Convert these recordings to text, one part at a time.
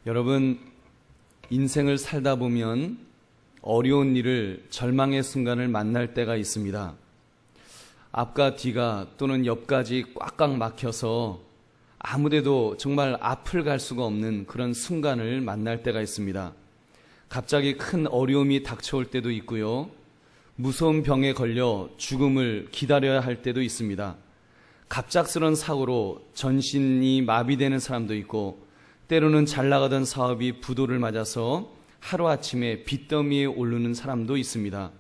여러분, 인생을 살다 보면 어려운 일을 절망의 순간을 만날 때가 있습니다. 앞과 뒤가 또는 옆까지 꽉꽉 막혀서 아무데도 정말 앞을 갈 수가 없는 그런 순간을 만날 때가 있습니다. 갑자기 큰 어려움이 닥쳐올 때도 있고요. 무서운 병에 걸려 죽음을 기다려야 할 때도 있습니다. 갑작스런 사고로 전신이 마비되는 사람도 있고, 때로는 잘 나가던 사업이 부도를 맞아서 하루아침에 빚더미에 오르는 사람도 있습니다.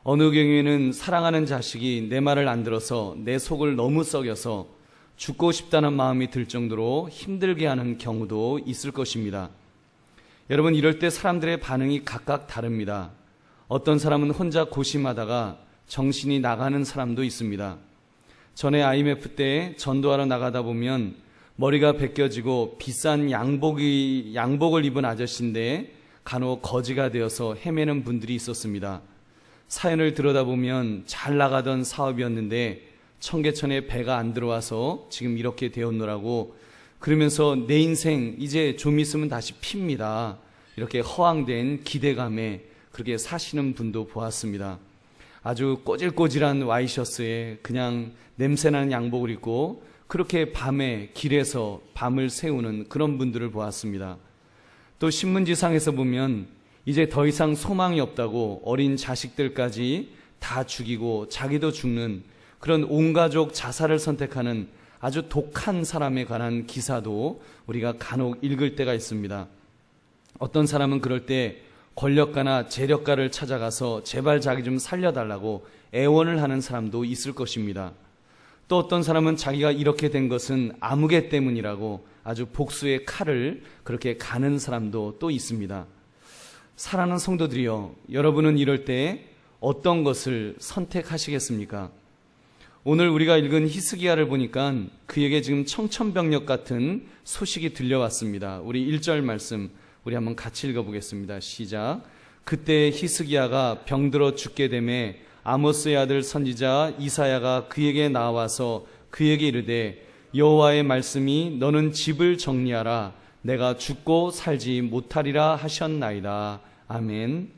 어느 경우에는 사랑하는 자식이 내 말을 안 들어서 내 속을 너무 썩여서 죽고 싶다는 마음이 들 정도로 힘들게 하는 경우도 있을 것입니다. 여러분, 이럴 때 사람들의 반응이 각각 다릅니다. 어떤 사람은 혼자 고심하다가 정신이 나가는 사람도 있습니다. 전에 IMF 때 전도하러 나가다 보면 머리가 벗겨지고 비싼 양복을 입은 아저씨인데 간혹 거지가 되어서 헤매는 분들이 있었습니다. 사연을 들여다보면 잘 나가던 사업이었는데 청계천에 배가 안 들어와서 지금 이렇게 되었노라고, 그러면서 내 인생 이제 좀 있으면 다시 핍니다, 이렇게 허황된 기대감에 그렇게 사시는 분도 보았습니다. 아주 꼬질꼬질한 와이셔츠에 그냥 냄새나는 양복을 입고 그렇게 밤에 길에서 밤을 새우는 그런 분들을 보았습니다. 또 신문지상에서 보면 이제 더 이상 소망이 없다고 어린 자식들까지 다 죽이고 자기도 죽는 그런 온가족 자살을 선택하는 아주 독한 사람에 관한 기사도 우리가 간혹 읽을 때가 있습니다. 어떤 사람은 그럴 때 권력가나 재력가를 찾아가서 제발 자기 좀 살려달라고 애원을 하는 사람도 있을 것입니다. 또 어떤 사람은 자기가 이렇게 된 것은 아무개 때문이라고 아주 복수의 칼을 그렇게 가는 사람도 또 있습니다. 사랑하는 성도들이여, 여러분은 이럴 때 어떤 것을 선택하시겠습니까? 오늘 우리가 읽은 히스기야를 보니까 그에게 지금 청천벽력 같은 소식이 들려왔습니다. 우리 1절 말씀 우리 한번 같이 읽어보겠습니다. 시작. 그때 히스기야가 병들어 죽게 되매 아모스의 아들 선지자 이사야가 그에게 나와서 그에게 이르되, 여호와의 말씀이 너는 집을 정리하라, 내가 죽고 살지 못하리라 하셨나이다. 아멘.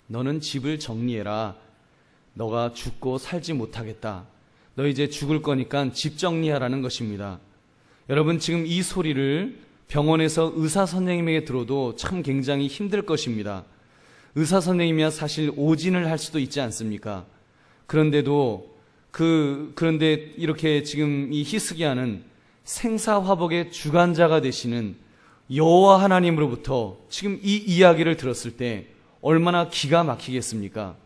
너는 집을 정리해라. 너가 죽고 살지 못하겠다. 너 이제 죽을 거니까 집 정리하라는 것입니다. 여러분, 지금 이 소리를 병원에서 의사 선생님에게 들어도 참 굉장히 힘들 것입니다. 의사 선생님이야 사실 오진을 할 수도 있지 않습니까? 그런데 이렇게 지금 이 히스기야는 생사화복의 주관자가 되시는 여호와 하나님으로부터 지금 이 이야기를 들었을 때 얼마나 기가 막히겠습니까?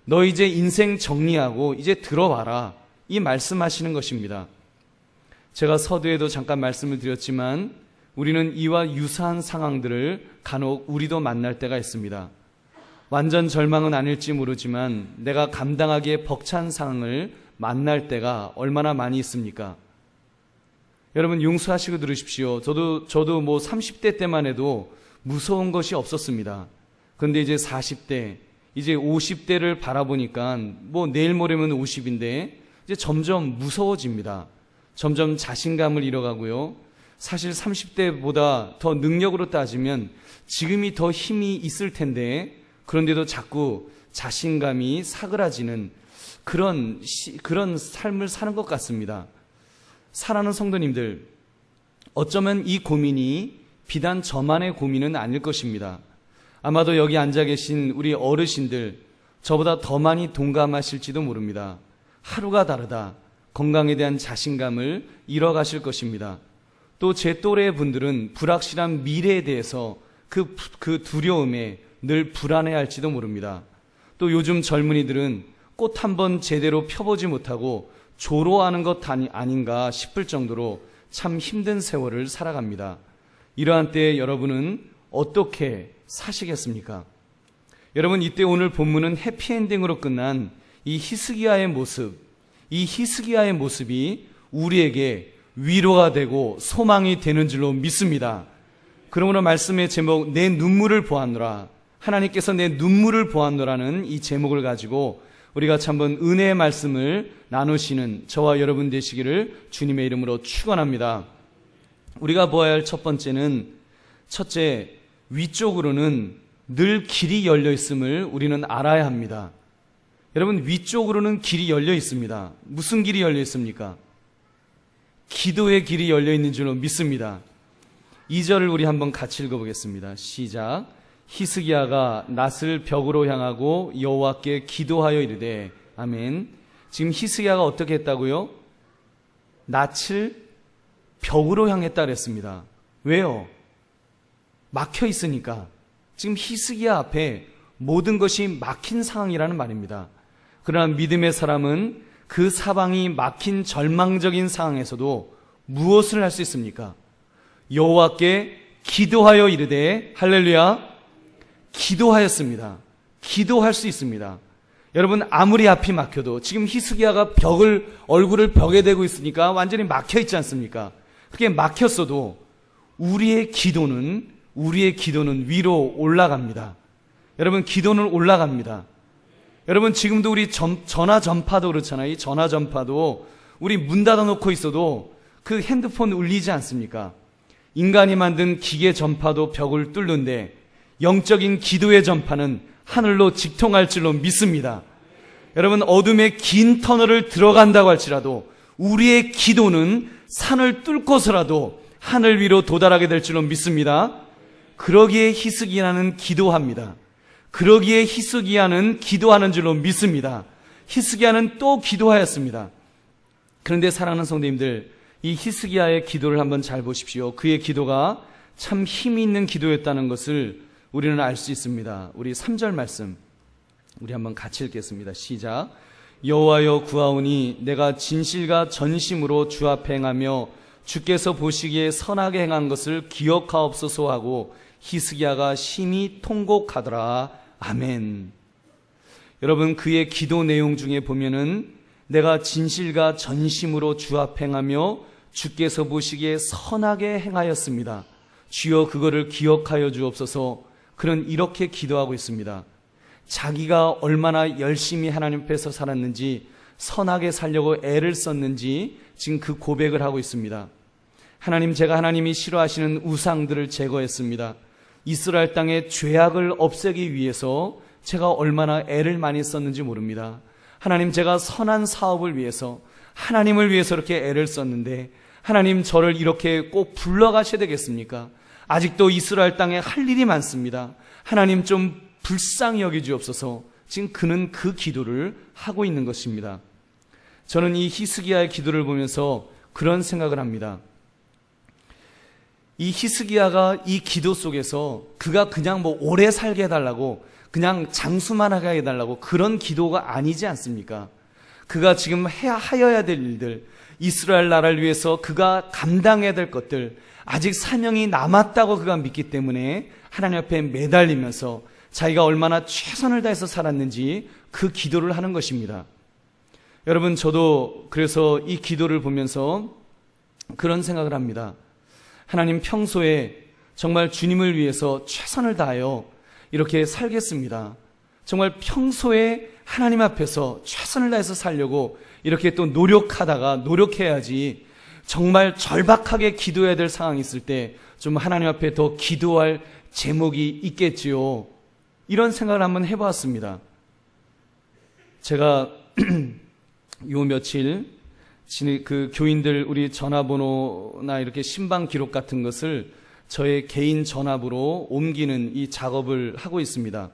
너 이제 인생 정리하고 이제 들어와라, 이 말씀하시는 것입니다. 제가 서두에도 잠깐 말씀을 드렸지만 우리는 이와 유사한 상황들을 간혹 우리도 만날 때가 있습니다. 완전 절망은 아닐지 모르지만 내가 감당하기에 벅찬 상황을 만날 때가 얼마나 많이 있습니까? 여러분, 용서하시고 들으십시오. 저도 30대 때만 해도 무서운 것이 없었습니다. 그런데 이제 40대, 이제 50대를 바라보니까 내일 모레면 50인데 이제 점점 무서워집니다. 점점 자신감을 잃어가고요. 사실 30대보다 더 능력으로 따지면 지금이 더 힘이 있을 텐데, 그런데도 자꾸 자신감이 사그라지는 그런 삶을 사는 것 같습니다. 사랑하는 성도님들, 어쩌면 이 고민이 비단 저만의 고민은 아닐 것입니다. 아마도 여기 앉아 계신 우리 어르신들, 저보다 더 많이 동감하실지도 모릅니다. 하루가 다르다 건강에 대한 자신감을 잃어가실 것입니다. 또 제 또래의 분들은 불확실한 미래에 대해서 그 두려움에 늘 불안해할지도 모릅니다. 또 요즘 젊은이들은 꽃 한 번 제대로 펴보지 못하고 조로하는 것 아닌가 싶을 정도로 참 힘든 세월을 살아갑니다. 이러한 때에 여러분은 어떻게 사시겠습니까? 여러분, 이때 오늘 본문은 해피엔딩으로 끝난 이 히스기야의 모습이 우리에게 위로가 되고 소망이 되는 줄로 믿습니다. 그러므로 말씀의 제목, 내 눈물을 보았노라, 하나님께서 내 눈물을 보았노라는 이 제목을 가지고 우리가 한번 은혜의 말씀을 나누시는 저와 여러분 되시기를 주님의 이름으로 축원합니다. 우리가 보아야 할 첫 번째는, 첫째, 위쪽으로는 늘 길이 열려 있음을 우리는 알아야 합니다. 여러분, 위쪽으로는 길이 열려 있습니다. 무슨 길이 열려 있습니까? 기도의 길이 열려 있는 줄로 믿습니다. 2절을 우리 한번 같이 읽어보겠습니다. 시작. 히스기야가 낫을 벽으로 향하고 여호와께 기도하여 이르되. 아멘. 지금 히스기야가 어떻게 했다고요? 낫을 벽으로 향했다 그랬습니다. 왜요? 막혀 있으니까. 지금 히스기야 앞에 모든 것이 막힌 상황이라는 말입니다. 그러나 믿음의 사람은 그 사방이 막힌 절망적인 상황에서도 무엇을 할 수 있습니까? 여호와께 기도하여 이르되. 할렐루야. 기도하였습니다. 기도할 수 있습니다. 여러분, 아무리 앞이 막혀도 지금 히스기야가 얼굴을 벽에 대고 있으니까 완전히 막혀 있지 않습니까? 그렇게 막혔어도 우리의 기도는 위로 올라갑니다. 여러분, 기도는 올라갑니다. 여러분, 지금도 우리 전화 전파도 그렇잖아요. 이 전화 전파도 우리 문 닫아놓고 있어도 그 핸드폰 울리지 않습니까? 인간이 만든 기계 전파도 벽을 뚫는데 영적인 기도의 전파는 하늘로 직통할 줄로 믿습니다. 여러분, 어둠의 긴 터널을 들어간다고 할지라도 우리의 기도는 산을 뚫고서라도 하늘 위로 도달하게 될 줄로 믿습니다. 그러기에 히스기야는 기도합니다. 그러기에 히스기야는 기도하는 줄로 믿습니다. 히스기야는 또 기도하였습니다. 그런데 사랑하는 성도님들, 이 히스기야의 기도를 한번 잘 보십시오. 그의 기도가 참 힘이 있는 기도였다는 것을 우리는 알 수 있습니다. 우리 3절 말씀 우리 한번 같이 읽겠습니다. 시작. 여호와여 구하오니 내가 진실과 전심으로 주 앞에 행하며 주께서 보시기에 선하게 행한 것을 기억하옵소서 하고 히스기야가 심히 통곡하더라. 아멘. 여러분, 그의 기도 내용 중에 보면은 내가 진실과 전심으로 주 앞에 행하며 주께서 보시기에 선하게 행하였습니다. 주여 그거를 기억하여 주옵소서. 그는 이렇게 기도하고 있습니다. 자기가 얼마나 열심히 하나님 앞에서 살았는지, 선하게 살려고 애를 썼는지 지금 그 고백을 하고 있습니다. 하나님, 제가 하나님이 싫어하시는 우상들을 제거했습니다. 이스라엘 땅의 죄악을 없애기 위해서 제가 얼마나 애를 많이 썼는지 모릅니다. 하나님, 제가 선한 사업을 위해서, 하나님을 위해서 이렇게 애를 썼는데 하나님, 저를 이렇게 꼭 불러가셔야 되겠습니까? 아직도 이스라엘 땅에 할 일이 많습니다. 하나님, 좀 불쌍히 여겨주옵소서. 지금 그는 그 기도를 하고 있는 것입니다. 저는 이 히스기야의 기도를 보면서 그런 생각을 합니다. 이 히스기야가 이 기도 속에서 그가 그냥 오래 살게 해달라고, 그냥 장수만 하게 해달라고, 그런 기도가 아니지 않습니까? 그가 지금 하여야 될 일들, 이스라엘 나라를 위해서 그가 감당해야 될 것들, 아직 사명이 남았다고 그가 믿기 때문에 하나님 앞에 매달리면서 자기가 얼마나 최선을 다해서 살았는지 그 기도를 하는 것입니다. 여러분, 저도 그래서 이 기도를 보면서 그런 생각을 합니다. 하나님, 평소에 정말 주님을 위해서 최선을 다하여 이렇게 살겠습니다. 정말 평소에 하나님 앞에서 최선을 다해서 살려고 이렇게 또 노력해야지. 정말 절박하게 기도해야 될 상황이 있을 때 좀 하나님 앞에 더 기도할 제목이 있겠지요. 이런 생각을 한번 해보았습니다. 제가 요 며칠 그 교인들 우리 전화번호나 이렇게 신방 기록 같은 것을 저의 개인 전압으로 옮기는 이 작업을 하고 있습니다.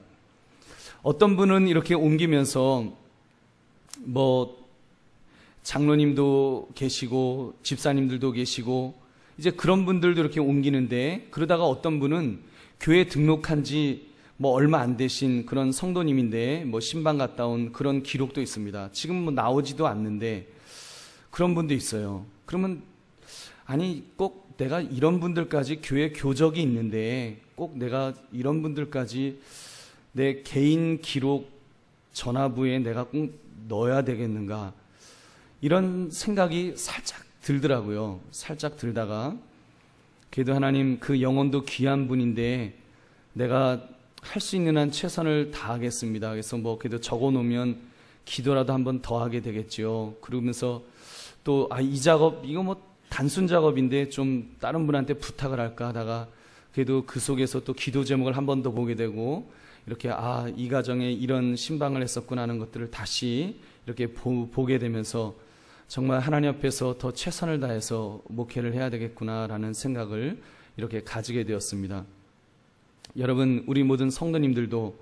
어떤 분은 이렇게 옮기면서 장로님도 계시고 집사님들도 계시고 이제 그런 분들도 이렇게 옮기는데, 그러다가 어떤 분은 교회 등록한 지 얼마 안 되신 그런 성도님인데 신방 갔다 온 그런 기록도 있습니다. 지금 나오지도 않는데 그런 분도 있어요. 그러면 아니, 꼭 내가 이런 분들까지 교회 교적이 있는데 꼭 내가 이런 분들까지 내 개인 기록 전화부에 내가 꼭 넣어야 되겠는가, 이런 생각이 살짝 들더라고요. 살짝 들다가 그래도 하나님, 그 영혼도 귀한 분인데 내가 할 수 있는 한 최선을 다하겠습니다. 그래서 그래도 적어놓으면 기도라도 한번 더 하게 되겠죠. 그러면서 또 이 작업 이거 단순 작업인데 좀 다른 분한테 부탁을 할까 하다가 그래도 그 속에서 또 기도 제목을 한 번 더 보게 되고 이렇게 이 가정에 이런 신방을 했었구나 하는 것들을 다시 이렇게 보게 되면서 정말 하나님 앞에서 더 최선을 다해서 목회를 해야 되겠구나라는 생각을 이렇게 가지게 되었습니다. 여러분, 우리 모든 성도님들도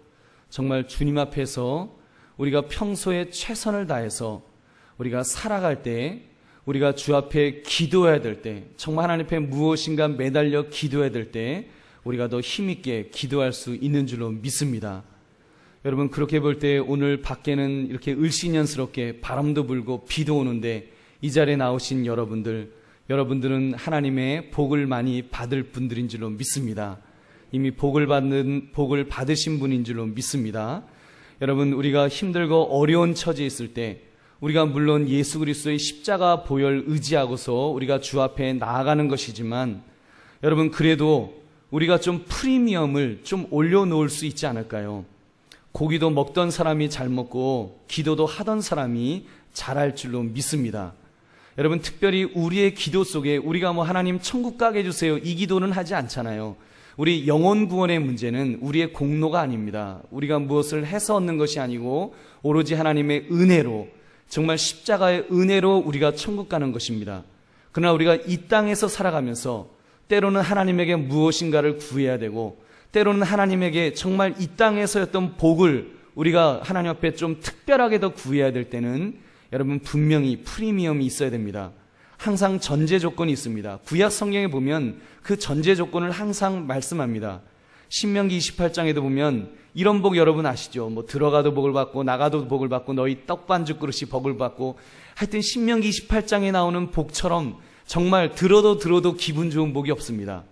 정말 주님 앞에서 우리가 평소에 최선을 다해서 우리가 살아갈 때, 우리가 주 앞에 기도해야 될 때, 정말 하나님 앞에 무엇인가 매달려 기도해야 될 때 우리가 더 힘있게 기도할 수 있는 줄로 믿습니다. 여러분, 그렇게 볼 때 오늘 밖에는 이렇게 을씨년스럽게 바람도 불고 비도 오는데 이 자리에 나오신 여러분들은 하나님의 복을 많이 받을 분들인 줄로 믿습니다. 이미 복을 받으신 분인 줄로 믿습니다. 여러분, 우리가 힘들고 어려운 처지에 있을 때 우리가 물론 예수 그리스도의 십자가 보혈 의지하고서 우리가 주 앞에 나아가는 것이지만 여러분, 그래도 우리가 좀 프리미엄을 좀 올려놓을 수 있지 않을까요? 고기도 먹던 사람이 잘 먹고 기도도 하던 사람이 잘할 줄로 믿습니다. 여러분, 특별히 우리의 기도 속에 우리가 하나님 천국 가게 해주세요 이 기도는 하지 않잖아요. 우리 영혼 구원의 문제는 우리의 공로가 아닙니다. 우리가 무엇을 해서 얻는 것이 아니고 오로지 하나님의 은혜로, 정말 십자가의 은혜로 우리가 천국 가는 것입니다. 그러나 우리가 이 땅에서 살아가면서 때로는 하나님에게 무엇인가를 구해야 되고 때로는 하나님에게 정말 이 땅에서였던 복을 우리가 하나님 앞에 좀 특별하게 더 구해야 될 때는 여러분, 분명히 프리미엄이 있어야 됩니다. 항상 전제 조건이 있습니다. 구약 성경에 보면 그 전제 조건을 항상 말씀합니다. 신명기 28장에도 보면 이런 복 여러분 아시죠? 들어가도 복을 받고 나가도 복을 받고 너희 떡반죽 그릇이 복을 받고, 하여튼 신명기 28장에 나오는 복처럼 정말 들어도 기분 좋은 복이 없습니다.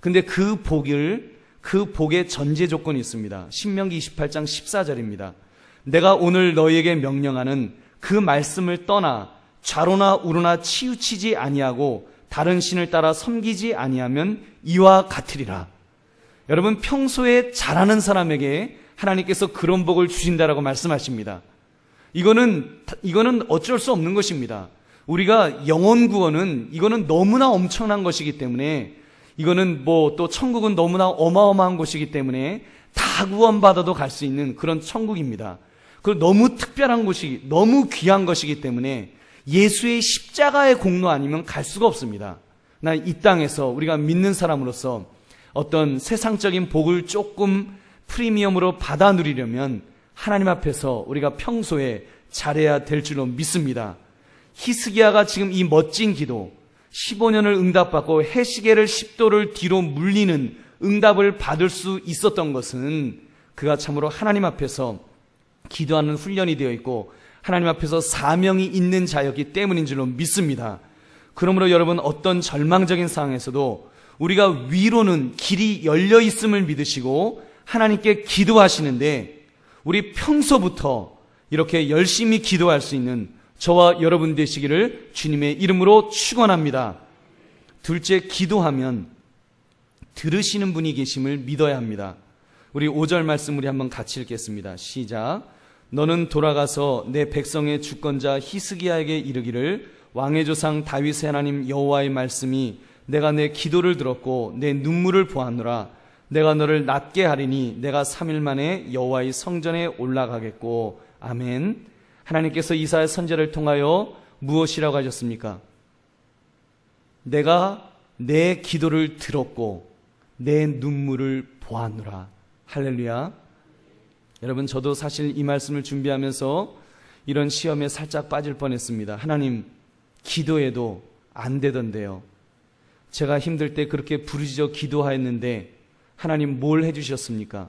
근데 그 복의 전제 조건이 있습니다. 신명기 28장 14절입니다. 내가 오늘 너희에게 명령하는 그 말씀을 떠나 좌로나 우로나 치우치지 아니하고 다른 신을 따라 섬기지 아니하면 이와 같으리라. 여러분, 평소에 잘하는 사람에게 하나님께서 그런 복을 주신다라고 말씀하십니다. 이거는 어쩔 수 없는 것입니다. 우리가 영혼 구원은 이거는 너무나 엄청난 것이기 때문에, 이거는 또 천국은 너무나 어마어마한 곳이기 때문에 다 구원받아도 갈 수 있는 그런 천국입니다. 그 너무 특별한 곳이, 너무 귀한 것이기 때문에 예수의 십자가의 공로 아니면 갈 수가 없습니다. 나 이 땅에서 우리가 믿는 사람으로서 어떤 세상적인 복을 조금 프리미엄으로 받아 누리려면 하나님 앞에서 우리가 평소에 잘해야 될 줄로 믿습니다. 히스기야가 지금 이 멋진 기도, 15년을 응답받고 해시계를 10도를 뒤로 물리는 응답을 받을 수 있었던 것은 그가 참으로 하나님 앞에서 기도하는 훈련이 되어 있고 하나님 앞에서 사명이 있는 자였기 때문인 줄로 믿습니다. 그러므로 여러분, 어떤 절망적인 상황에서도 우리가 위로는 길이 열려 있음을 믿으시고 하나님께 기도하시는데, 우리 평소부터 이렇게 열심히 기도할 수 있는 저와 여러분 되시기를 주님의 이름으로 축원합니다. 둘째, 기도하면 들으시는 분이 계심을 믿어야 합니다. 우리 5절 말씀 우리 한번 같이 읽겠습니다. 시작. 너는 돌아가서 내 백성의 주권자 히스기야에게 이르기를 왕의 조상 다윗의 하나님 여호와의 말씀이 내가 내 기도를 들었고 내 눈물을 보았노라. 내가 너를 낫게 하리니 내가 3일 만에 여호와의 성전에 올라가겠고. 아멘. 하나님께서 이사야 선지자를 통하여 무엇이라고 하셨습니까? 내가 내 기도를 들었고 내 눈물을 보았노라. 할렐루야. 여러분, 저도 사실 이 말씀을 준비하면서 이런 시험에 살짝 빠질 뻔했습니다. 하나님, 기도해도 안 되던데요. 제가 힘들 때 그렇게 부르짖어 기도하였는데 하나님 뭘 해주셨습니까?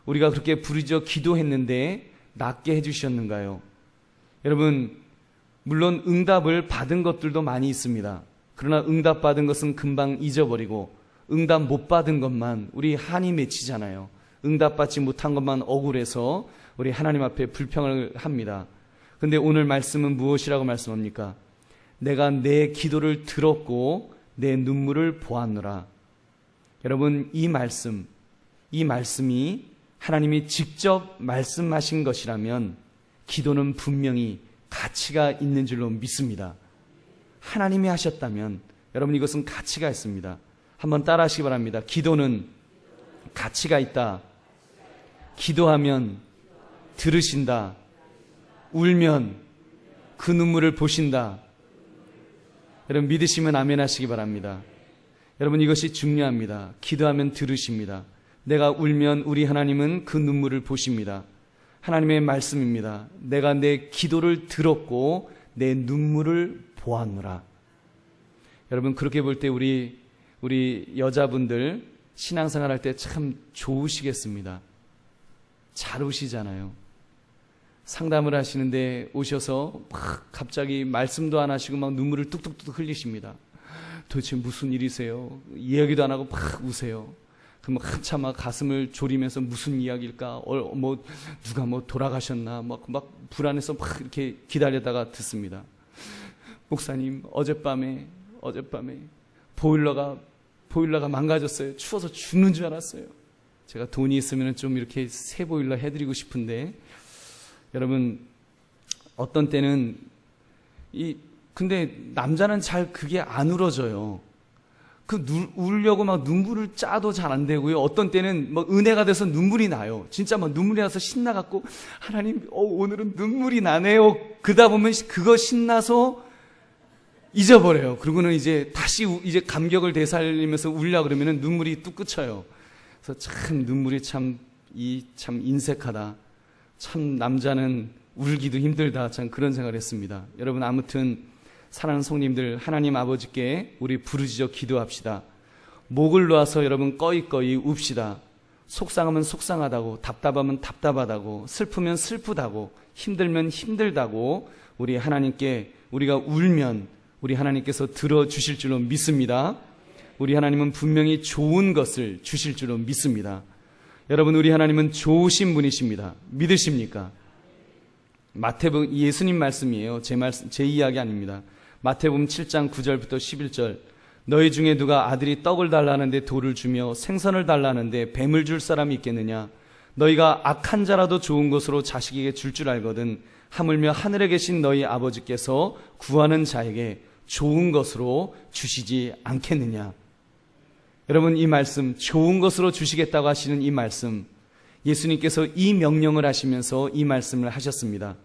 우리가 그렇게 부르짖어 기도했는데 낫게 해주셨는가요? 여러분, 물론 응답을 받은 것들도 많이 있습니다. 그러나 응답받은 것은 금방 잊어버리고 응답 못 받은 것만 우리 한이 맺히잖아요. 응답받지 못한 것만 억울해서 우리 하나님 앞에 불평을 합니다. 근데 오늘 말씀은 무엇이라고 말씀합니까? 내가 내 기도를 들었고 내 눈물을 보았노라. 여러분, 이 말씀이 하나님이 직접 말씀하신 것이라면 기도는 분명히 가치가 있는 줄로 믿습니다. 하나님이 하셨다면 여러분 이것은 가치가 있습니다. 한번 따라 하시기 바랍니다. 기도는 가치가 있다. 기도하면 들으신다. 울면 그 눈물을 보신다. 여러분 믿으시면 아멘 하시기 바랍니다. 여러분 이것이 중요합니다. 기도하면 들으십니다. 내가 울면 우리 하나님은 그 눈물을 보십니다. 하나님의 말씀입니다. 내가 내 기도를 들었고 내 눈물을 보았노라. 여러분 그렇게 볼 때 우리 여자분들 신앙생활 할 때 참 좋으시겠습니다. 잘 우시잖아요. 상담을 하시는데 오셔서 막 갑자기 말씀도 안 하시고 막 눈물을 뚝뚝뚝 흘리십니다. 도대체 무슨 일이세요? 이야기도 안 하고 막 우세요. 그럼 한참 막 가슴을 졸이면서 무슨 이야기일까? 누가 돌아가셨나? 막 불안해서 막 이렇게 기다리다가 듣습니다. 목사님, 어젯밤에 보일러가 망가졌어요. 추워서 죽는 줄 알았어요. 제가 돈이 있으면 좀 이렇게 새 보일러 해드리고 싶은데, 여러분, 어떤 때는 근데 남자는 잘 그게 안 울어져요. 울려고 막 눈물을 짜도 잘 안 되고요. 어떤 때는 막 은혜가 돼서 눈물이 나요. 진짜 막 눈물이 나서 신나갖고, 하나님, 오늘은 눈물이 나네요. 그러다 보면 그거 신나서 잊어버려요. 그러고는 이제 다시 이제 감격을 되살리면서 울려 그러면은 눈물이 뚝 그쳐요. 그래서 참 눈물이 참 인색하다. 참 남자는 울기도 힘들다. 참 그런 생각을 했습니다. 여러분 아무튼 사랑하는 성님들, 하나님 아버지께 우리 부르짖어 기도합시다. 목을 놓아서 여러분 꺼이꺼이 웁시다. 속상하면 속상하다고, 답답하면 답답하다고, 슬프면 슬프다고, 힘들면 힘들다고 우리 하나님께 우리가 울면 우리 하나님께서 들어주실 줄로 믿습니다. 우리 하나님은 분명히 좋은 것을 주실 줄로 믿습니다. 여러분 우리 하나님은 좋으신 분이십니다. 믿으십니까? 마태복음 예수님 말씀이에요. 제 이야기 아닙니다. 마태복음 7장 9절부터 11절. 너희 중에 누가 아들이 떡을 달라는데 돌을 주며 생선을 달라는데 뱀을 줄 사람이 있겠느냐? 너희가 악한 자라도 좋은 것으로 자식에게 줄 알거든 하물며 하늘에 계신 너희 아버지께서 구하는 자에게 좋은 것으로 주시지 않겠느냐? 여러분 이 말씀, 좋은 것으로 주시겠다고 하시는 이 말씀, 예수님께서 이 명령을 하시면서 이 말씀을 하셨습니다.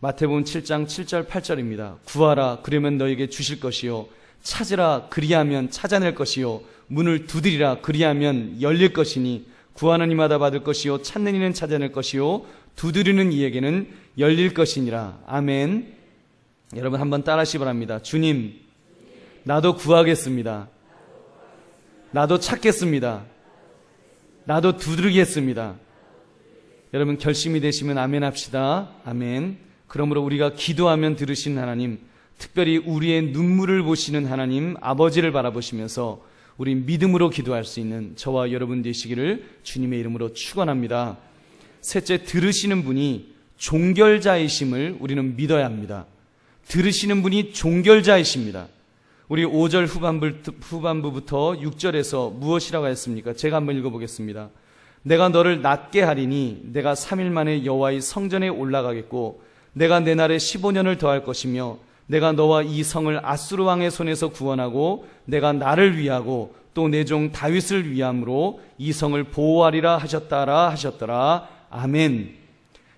마태복음 7장 7절 8절입니다. 구하라 그러면 너에게 주실 것이요, 찾으라 그리하면 찾아낼 것이요, 문을 두드리라 그리하면 열릴 것이니 구하는 이마다 받을 것이요, 찾는 이는 찾아낼 것이요, 두드리는 이에게는 열릴 것이니라. 아멘. 여러분 한번 따라하시기 바랍니다. 주님, 나도 구하겠습니다. 나도 찾겠습니다. 나도 두드리겠습니다. 여러분 결심이 되시면 아멘 합시다. 아멘. 그러므로 우리가 기도하면 들으신 하나님, 특별히 우리의 눈물을 보시는 하나님 아버지를 바라보시면서 우리 믿음으로 기도할 수 있는 저와 여러분 되시기를 주님의 이름으로 축원합니다. 셋째, 들으시는 분이 종결자이심을 우리는 믿어야 합니다. 들으시는 분이 종결자이십니다. 우리 5절 후반부부터 6절에서 무엇이라고 했습니까? 제가 한번 읽어보겠습니다. 내가 너를 낫게 하리니 내가 3일 만에 여호와의 성전에 올라가겠고 내가 내 날에 15년을 더할 것이며 내가 너와 이 성을 아수르 왕의 손에서 구원하고 내가 나를 위하고 또 내 종 다윗을 위함으로 이 성을 보호하리라 하셨더라. 아멘.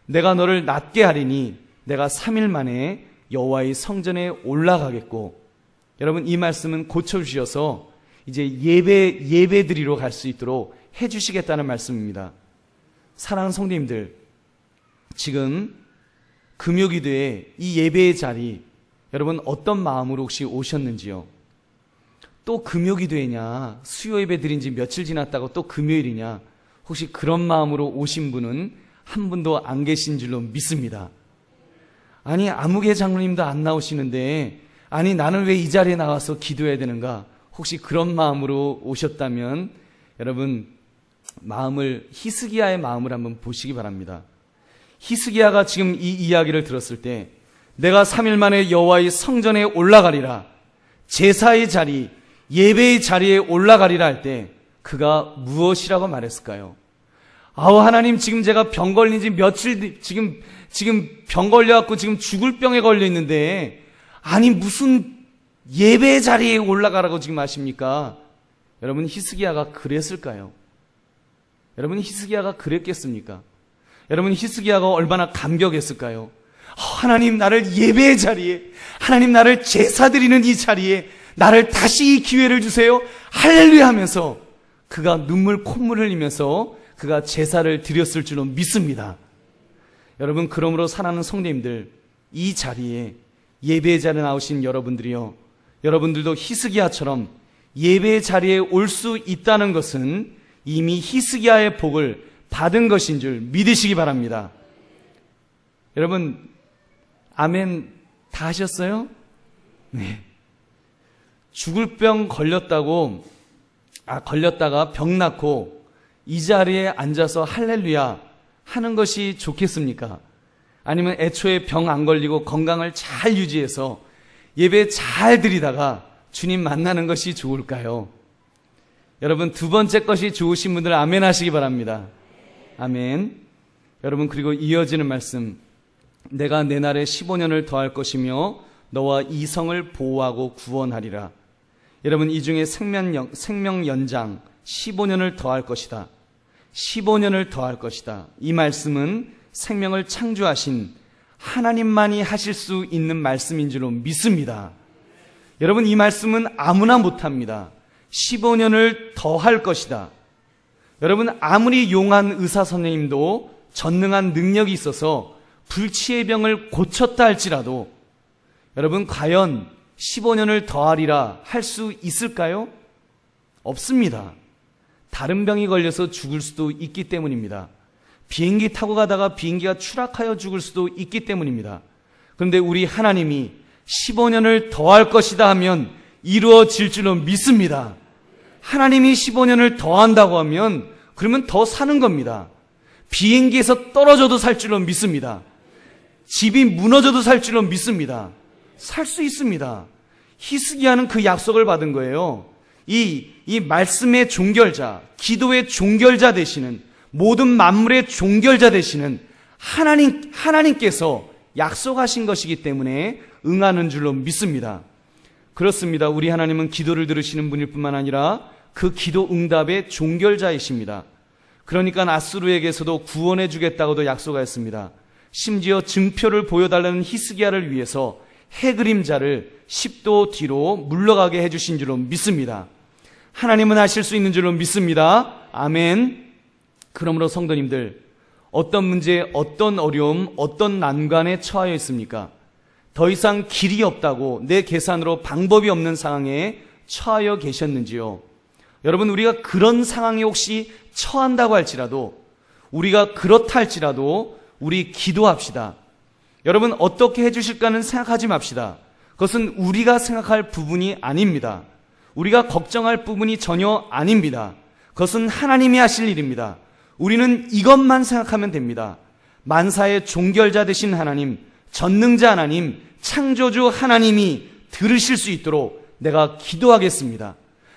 내가 너를 낫게 하리니 내가 3일 만에 여호와의 성전에 올라가겠고, 여러분 이 말씀은 고쳐주셔서 이제 예배 드리러 갈 수 있도록 해주시겠다는 말씀입니다. 사랑하는 성도님들, 지금 금요기도에 이 예배의 자리 여러분 어떤 마음으로 혹시 오셨는지요? 또 금요기도회냐, 수요예배 드린 지 며칠 지났다고 또 금요일이냐, 혹시 그런 마음으로 오신 분은 한 분도 안 계신 줄로 믿습니다. 아니 아무개 장로님도 안 나오시는데 아니 나는 왜 이 자리에 나와서 기도해야 되는가, 혹시 그런 마음으로 오셨다면 여러분 마음을, 히스기야의 마음을 한번 보시기 바랍니다. 히스기야가 지금 이 이야기를 들었을 때 내가 3일 만에 여호와의 성전에 올라가리라, 제사의 자리, 예배의 자리에 올라가리라 할 때 그가 무엇이라고 말했을까요? 아우 하나님, 지금 제가 병 걸린 지 며칠, 지금 병 걸려갖고 지금 죽을 병에 걸려 있는데 아니 무슨 예배 자리에 올라가라고 지금 하십니까? 여러분, 히스기야가 그랬을까요? 여러분, 히스기야가 그랬겠습니까? 여러분, 히스기야가 얼마나 감격했을까요? 하나님, 나를 예배의 자리에, 하나님, 나를 제사 드리는 이 자리에 나를 다시 이 기회를 주세요. 할렐루야 하면서 그가 콧물을 흘리면서 그가 제사를 드렸을 줄로 믿습니다. 여러분, 그러므로 사랑하는 성도님들, 이 자리에, 예배의 자리에 나오신 여러분들이요, 여러분들도 히스기야처럼 예배의 자리에 올 수 있다는 것은 이미 히스기야의 복을 받은 것인 줄 믿으시기 바랍니다. 여러분, 아멘 다 하셨어요? 네. 죽을 병 걸렸다가 병 낫고 이 자리에 앉아서 할렐루야 하는 것이 좋겠습니까? 아니면 애초에 병 안 걸리고 건강을 잘 유지해서 예배 잘 드리다가 주님 만나는 것이 좋을까요? 여러분, 두 번째 것이 좋으신 분들 아멘 하시기 바랍니다. 아멘. 여러분, 그리고 이어지는 말씀, 내가 내 날에 15년을 더할 것이며 너와 이성을 보호하고 구원하리라. 여러분, 이 중에 생명 연장 15년을 더할 것이다. 15년을 더할 것이다. 이 말씀은 생명을 창조하신 하나님만이 하실 수 있는 말씀인 줄로 믿습니다. 여러분, 이 말씀은 아무나 못합니다. 15년을 더할 것이다. 여러분, 아무리 용한 의사 선생님도 전능한 능력이 있어서 불치의 병을 고쳤다 할지라도 여러분, 과연 15년을 더하리라 할 수 있을까요? 없습니다. 다른 병이 걸려서 죽을 수도 있기 때문입니다. 비행기 타고 가다가 비행기가 추락하여 죽을 수도 있기 때문입니다. 그런데 우리 하나님이 15년을 더할 것이다 하면 이루어질 줄로 믿습니다. 하나님이 15년을 더한다고 하면 그러면 더 사는 겁니다. 비행기에서 떨어져도 살 줄로 믿습니다. 집이 무너져도 살 줄로 믿습니다. 살 수 있습니다. 히스기야는 그 약속을 받은 거예요. 이 말씀의 종결자, 기도의 종결자 되시는, 모든 만물의 종결자 되시는 하나님께서 약속하신 것이기 때문에 응하는 줄로 믿습니다. 그렇습니다. 우리 하나님은 기도를 들으시는 분일 뿐만 아니라 그 기도 응답의 종결자이십니다. 그러니까 아수르에게서도 구원해 주겠다고도 약속하였습니다. 심지어 증표를 보여달라는 히스기야를 위해서 해 그림자를 10도 뒤로 물러가게 해주신 줄로 믿습니다. 하나님은 하실 수 있는 줄로 믿습니다. 아멘. 그러므로 성도님들, 어떤 문제, 어떤 어려움, 어떤 난관에 처하여 있습니까? 더 이상 길이 없다고, 내 계산으로 방법이 없는 상황에 처하여 계셨는지요? 여러분, 우리가 그런 상황에 혹시 처한다고 할지라도, 우리가 그렇다 할지라도 우리 기도합시다. 여러분, 어떻게 해주실까는 생각하지 맙시다. 그것은 우리가 생각할 부분이 아닙니다. 우리가 걱정할 부분이 전혀 아닙니다. 그것은 하나님이 하실 일입니다. 우리는 이것만 생각하면 됩니다. 만사의 종결자 되신 하나님, 전능자 하나님, 창조주 하나님이 들으실 수 있도록 내가 기도하겠습니다.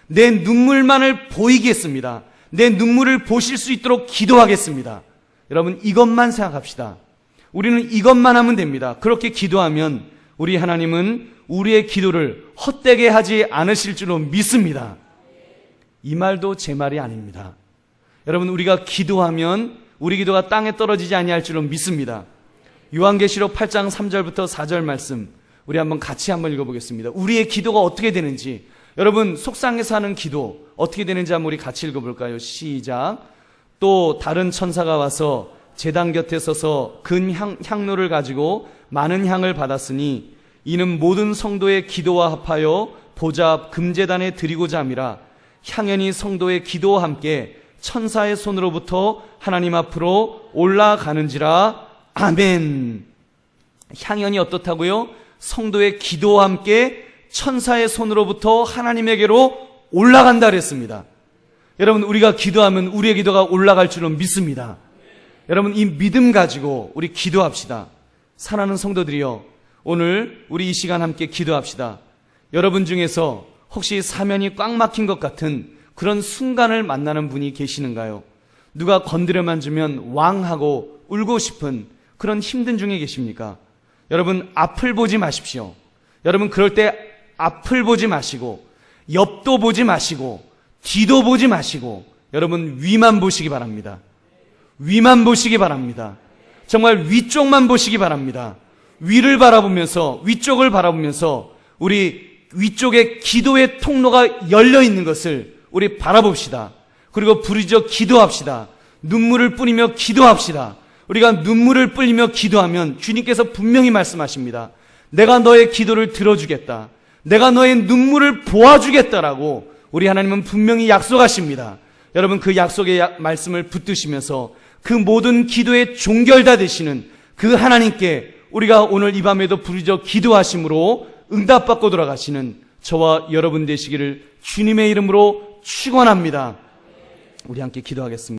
내 눈물만을 보이겠습니다. 내 눈물을 보실 수 있도록 기도하겠습니다. 여러분, 이것만 생각합시다. 우리는 이것만 하면 됩니다. 그렇게 기도하면 우리 하나님은 우리의 기도를 헛되게 하지 않으실 줄로 믿습니다. 이 말도 제 말이 아닙니다. 여러분, 우리가 기도하면 우리 기도가 땅에 떨어지지 아니할 줄로 믿습니다. 요한계시록 8장 3절부터 4절 말씀 우리 같이 한번 읽어보겠습니다. 우리의 기도가 어떻게 되는지, 여러분 속상해서 하는 기도 어떻게 되는지 한번 우리 같이 읽어볼까요? 시작. 또 다른 천사가 와서 제단 곁에 서서 근 향로를 가지고 많은 향을 받았으니 이는 모든 성도의 기도와 합하여 보좌 앞 금제단에 드리고자 함이라. 향연이 성도의 기도와 함께 천사의 손으로부터 하나님 앞으로 올라가는지라. 아멘. 향연이 어떻다고요? 성도의 기도와 함께 천사의 손으로부터 하나님에게로 올라간다 그랬습니다. 여러분, 우리가 기도하면 우리의 기도가 올라갈 줄로 믿습니다. 여러분, 이 믿음 가지고 우리 기도합시다. 사랑하는 성도들이여, 오늘 우리 이 시간 함께 기도합시다. 여러분 중에서 혹시 사면이 꽉 막힌 것 같은 그런 순간을 만나는 분이 계시는가요? 누가 건드려만 주면 왕하고 울고 싶은 그런 힘든 중에 계십니까? 여러분, 앞을 보지 마십시오. 여러분, 그럴 때 앞을 보지 마시고 옆도 보지 마시고 뒤도 보지 마시고 여러분 위만 보시기 바랍니다. 위만 보시기 바랍니다. 정말 위쪽만 보시기 바랍니다. 위를 바라보면서 위쪽을 바라보면서 우리 위쪽에 기도의 통로가 열려 있는 것을 우리 바라봅시다. 그리고 부르짖어 기도합시다. 눈물을 뿌리며 기도합시다. 우리가 눈물을 뿌리며 기도하면 주님께서 분명히 말씀하십니다. 내가 너의 기도를 들어주겠다. 내가 너의 눈물을 보아주겠다라고 우리 하나님은 분명히 약속하십니다. 여러분 그 약속의 말씀을 붙드시면서 그 모든 기도의 종결다 되시는 그 하나님께 우리가 오늘 이 밤에도 부르짖어 기도하심으로 응답받고 돌아가시는 저와 여러분 되시기를 주님의 이름으로 축원합니다. 우리 함께 기도하겠습니다.